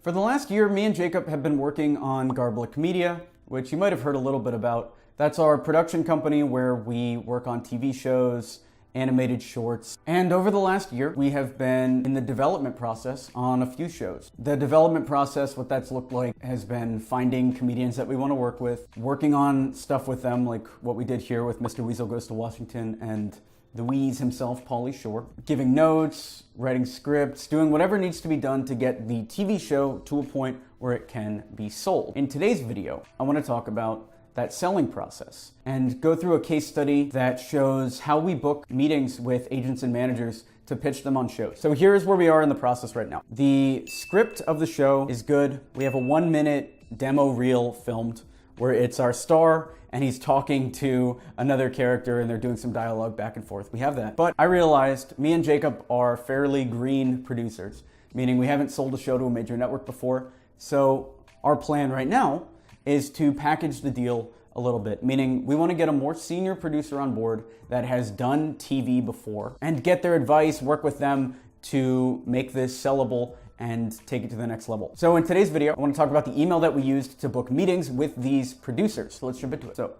For the last year, me and Jacob have been working on Garblic Media, which you might have heard a little bit about. That's our production company where we work on TV shows, animated shorts. And over the last year, we have been in the development process on a few shows. The development process, what that's looked like, has been finding comedians that we want to work with, working on stuff with them, like what we did here with Mr. Weasel Goes to Washington and the Wheeze himself, Pauly Shore, giving notes, writing scripts, doing whatever needs to be done to get the TV show to a point where it can be sold. In today's video, I want to talk about that selling process and go through a case study that shows how we book meetings with agents and managers to pitch them on shows. So here's where we are in the process right now. The script of the show is good. We have a 1-minute demo reel filmed where it's our star and he's talking to another character and they're doing some dialogue back and forth. We have that. But I realized me and Jacob are fairly green producers, meaning we haven't sold a show to a major network before. So our plan right now is to package the deal a little bit, meaning we want to get a more senior producer on board that has done TV before and get their advice, work with them to make this sellable and take it to the next level. So in today's video, I want to talk about the email that we used to book meetings with these producers. So let's jump into it. So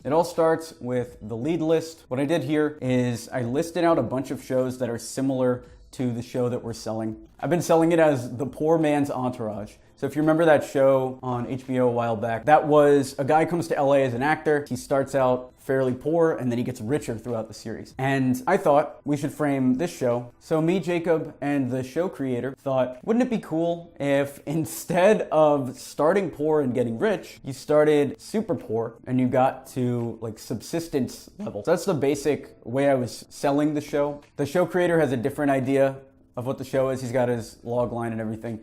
it all starts with the lead list. What I did here is I listed out a bunch of shows that are similar to the show that we're selling. I've been selling it as The Poor Man's Entourage. So if you remember that show on HBO a while back, that was a guy comes to LA as an actor. He starts out fairly poor and then he gets richer throughout the series. And I thought we should frame this show. So me, Jacob, and the show creator thought, wouldn't it be cool if instead of starting poor and getting rich, you started super poor and you got to like subsistence level. So that's the basic way I was selling the show. The show creator has a different idea of what the show is. He's got his log line and everything,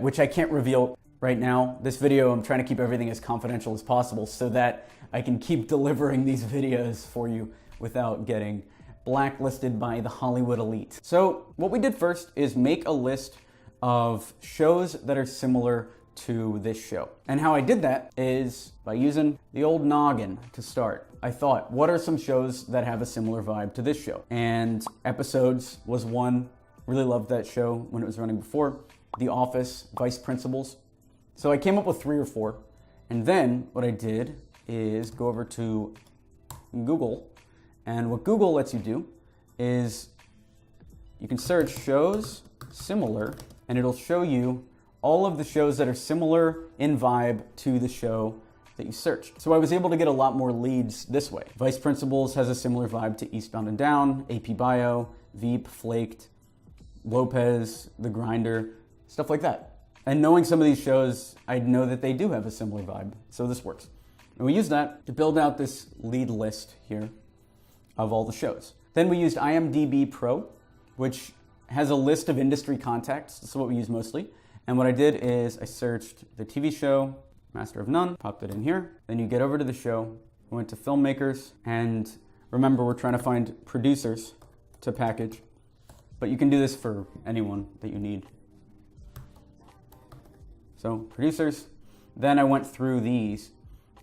which I can't reveal right now. This video, I'm trying to keep everything as confidential as possible so that I can keep delivering these videos for you without getting blacklisted by the Hollywood elite. So what we did first is make a list of shows that are similar to this show. And how I did that is by using the old noggin to start. I thought, what are some shows that have a similar vibe to this show? And Episodes was one. Really loved that show when it was running before. The Office, Vice Principals. So I came up with 3 or 4. And then what I did is go over to Google. And what Google lets you do is you can search shows similar and it'll show you all of the shows that are similar in vibe to the show that you searched. So I was able to get a lot more leads this way. Vice Principals has a similar vibe to Eastbound and Down, AP Bio, Veep, Flaked, Lopez, The Grinder, stuff like that. And knowing some of these shows, I know that they do have a similar vibe, so this works. And we used that to build out this lead list here of all the shows. Then we used IMDb Pro, which has a list of industry contacts. This is what we use mostly. And what I did is I searched the TV show, Master of None, popped it in here. Then you get over to the show, went to filmmakers, and remember we're trying to find producers to package. But you can do this for anyone that you need. So producers, then I went through these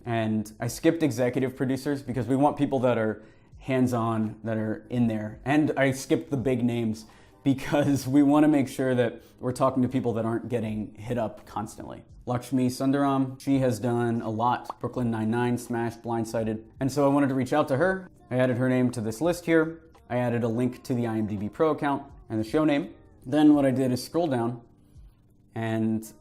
and I skipped executive producers because we want people that are hands-on, that are in there. And I skipped the big names because we want to make sure that we're talking to people that aren't getting hit up constantly. Lakshmi Sundaram, she has done a lot. Brooklyn Nine-Nine, Smashed, Blindsided. And so I wanted to reach out to her. I added her name to this list here. I added a link to the IMDb Pro account and the show name. Then what I did is scroll down, and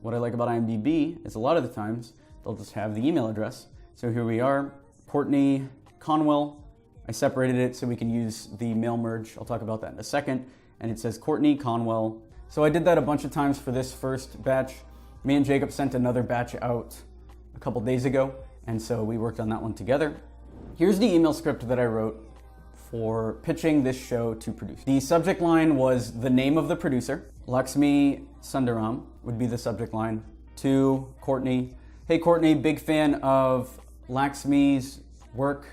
what I like about IMDb is a lot of the times they'll just have the email address. So here we are, Courtney Conwell. I separated it so we can use the mail merge. I'll talk about that in a second. And it says Courtney Conwell. So I did that a bunch of times for this first batch. Me and Jacob sent another batch out a couple days ago, and so we worked on that one together. Here's the email script that I wrote for pitching this show to produce. The subject line was the name of the producer. Lakshmi Sundaram would be the subject line. To Courtney, hey Courtney, big fan of Lakshmi's work,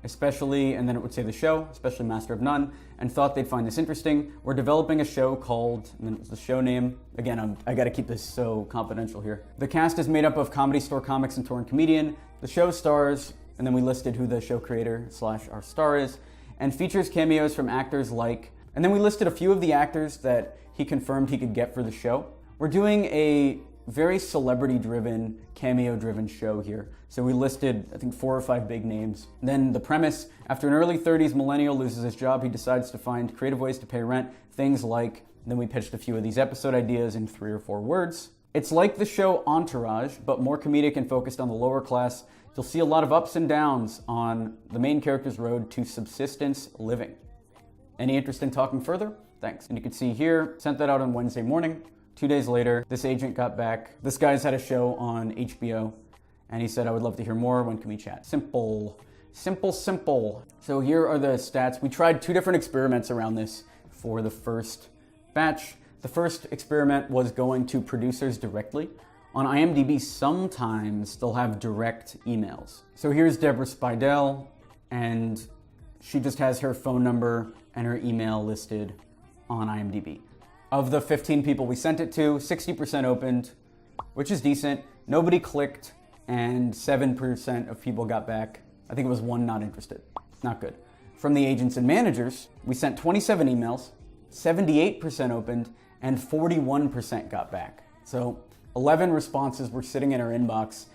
especially, and then it would say the show, especially Master of None, and thought they'd find this interesting. We're developing a show called, and then it was the show name. Again, I gotta keep this so confidential here. The cast is made up of Comedy Store comics and touring comedian. The show stars, and then we listed who the show creator / our star is, and features cameos from actors like, and then we listed a few of the actors that he confirmed he could get for the show. We're doing a very celebrity-driven, cameo-driven show here. So we listed, I think, 4 or 5 big names. Then the premise, after an early 30s millennial loses his job, he decides to find creative ways to pay rent. Things like, then we pitched a few of these episode ideas in 3 or 4 words. It's like the show Entourage, but more comedic and focused on the lower class. You'll see a lot of ups and downs on the main character's road to subsistence living. Any interest in talking further? Thanks. And you can see here, sent that out on Wednesday morning. 2 days later, this agent got back. This guy's had a show on HBO, and he said, I would love to hear more. When can we chat? Simple, simple, simple. So here are the stats. We tried 2 different experiments around this for the first batch. The first experiment was going to producers directly. On IMDb, sometimes they'll have direct emails. So here's Deborah Spidell, and she just has her phone number and her email listed on IMDb. Of the 15 people we sent it to, 60% opened, which is decent. Nobody clicked, and 7% of people got back. I think it was 1 not interested. Not good. From the agents and managers, we sent 27 emails, 78% opened, and 41% got back. So 11 responses were sitting in our inbox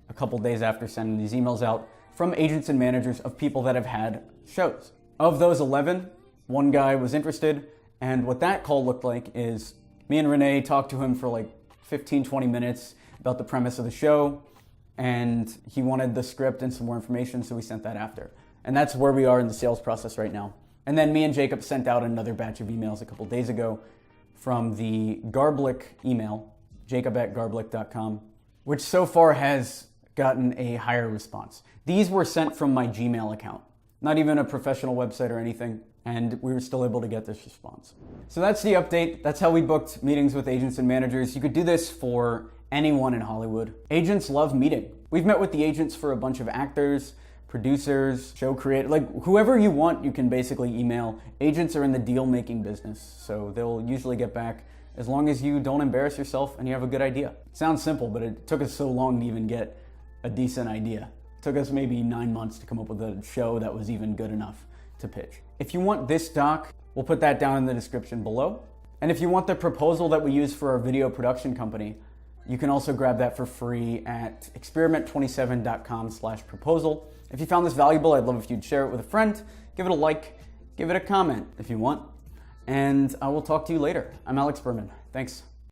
a couple days after sending these emails out from agents and managers of people that have had shows. Of those 11, 1 guy was interested. And what that call looked like is me and Renee talked to him for like 15, 20 minutes about the premise of the show, and he wanted the script and some more information, so we sent that after. And that's where we are in the sales process right now. And then me and Jacob sent out another batch of emails a couple days ago from the Garblick email, jacob@garblick.com, which so far has gotten a higher response. These were sent from my Gmail account, not even a professional website or anything. And we were still able to get this response. So that's the update. That's how we booked meetings with agents and managers. You could do this for anyone in Hollywood. Agents love meeting. We've met with the agents for a bunch of actors, producers, show creators, like whoever you want, you can basically email. Agents are in the deal-making business, so they'll usually get back as long as you don't embarrass yourself and you have a good idea. It sounds simple, but it took us so long to even get a decent idea. It took us maybe 9 months to come up with a show that was even good enough to pitch. If you want this doc, we'll put that down in the description below. And if you want the proposal that we use for our video production company, you can also grab that for free at experiment27.com/proposal. If you found this valuable, I'd love if you'd share it with a friend, give it a like, give it a comment if you want, and I will talk to you later. I'm Alex Berman. Thanks.